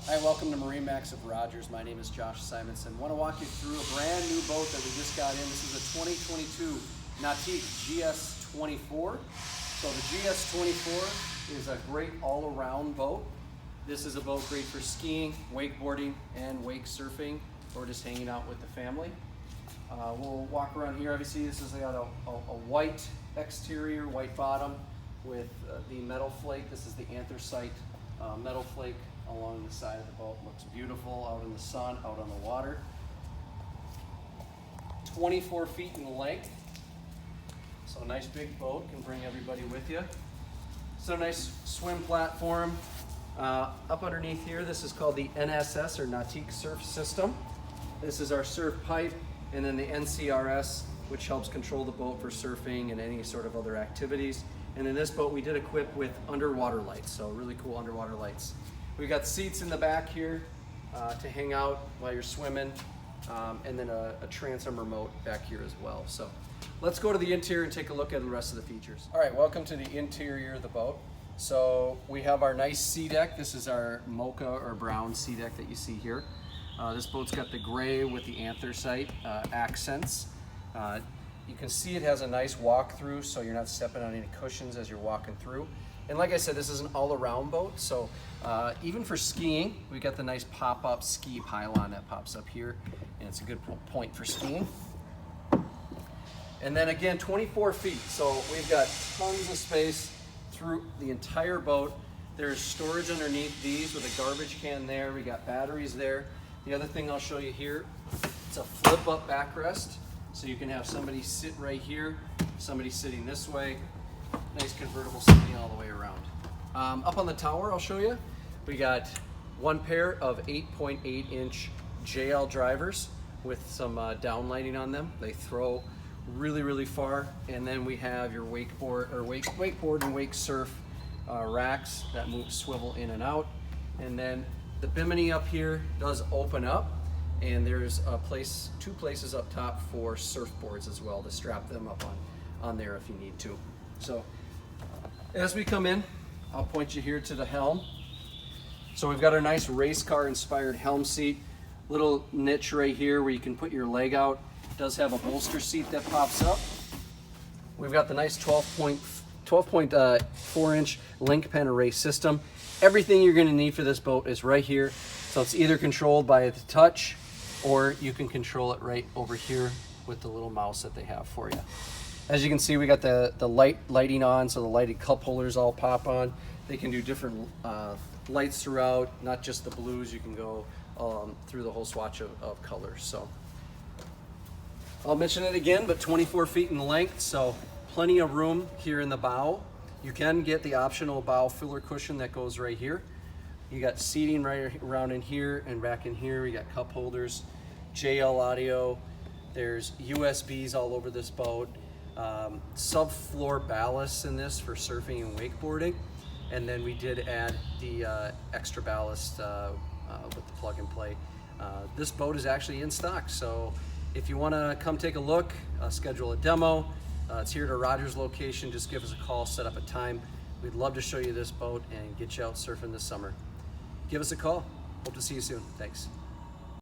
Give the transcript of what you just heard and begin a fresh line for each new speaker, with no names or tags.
Hi, welcome to MarineMax of Rogers. My name is Josh Simonson. I want to walk you through a brand new boat that we just got in. This is a 2022 Nautique GS24. So the GS24 is a great all-around boat. This is a boat great for skiing, wakeboarding, and wake surfing, or just hanging out with the family. We'll walk around here. Obviously, this has got a white exterior, white bottom with the metal flake. This is the anthracite metal flake along the side of the boat. Looks beautiful out in the sun, out on the water. 24 feet in length. So a nice big boat, can bring everybody with you. So nice swim platform. Up underneath here, this is called the NSS or Nautique Surf System. This is our surf pipe, and then the NCRS, which helps control the boat for surfing and any sort of other activities. And in this boat, we did equip with underwater lights, so really cool underwater lights. We've got seats in the back here to hang out while you're swimming, and then a transom remote back here as well. So let's go to the interior and take a look at the rest of the features. All right, welcome to the interior of the boat. So we have our nice sea deck. This is our mocha or brown sea deck that you see here. This boat's got the gray with the anthracite accents. You can see it has a nice walk-through, so you're not stepping on any cushions as you're walking through. And like I said, this is an all-around boat, so even for skiing, we got the nice pop-up ski pylon that pops up here, and it's a good point for skiing. And then again, 24 feet, so we've got tons of space through the entire boat. There's storage underneath these with a garbage can there. We got batteries there. The other thing I'll show you here, it's a flip-up backrest. So you can have somebody sit right here, somebody sitting this way. Nice convertible seating all the way around. Up on the tower, I'll show you. We got one pair of 8.8 inch JL drivers with some downlighting on them. They throw really, really far. And then we have your wakeboard and wake surf racks that swivel in and out. And then the bimini up here does open up, and there's two places up top for surfboards as well to strap them up on there if you need to. So as we come in, I'll point you here to the helm. So we've got our nice race car inspired helm seat, little niche right here where you can put your leg out. It does have a bolster seat that pops up. We've got the nice 12.4 inch link pen array system. Everything you're going to need for this boat is right here. So it's either controlled by the touch, or you can control it right over here with the little mouse that they have for you. As you can see, we got the lighting on, so the lighted cup holders all pop on. They can do different lights throughout, not just the blues. You can go through the whole swatch of colors. So I'll mention it again, but 24 feet in length, so plenty of room here in the bow. You can get the optional bow filler cushion that goes right here. You got seating right around in here and back in here. We got cup holders, JL audio. There's USBs all over this boat. Subfloor ballasts in this for surfing and wakeboarding. And then we did add the extra ballast with the plug and play. This boat is actually in stock. So if you wanna come take a look, schedule a demo, it's here at a Rogers location. Just give us a call, set up a time. We'd love to show you this boat and get you out surfing this summer. Give us a call. Hope to see you soon. Thanks.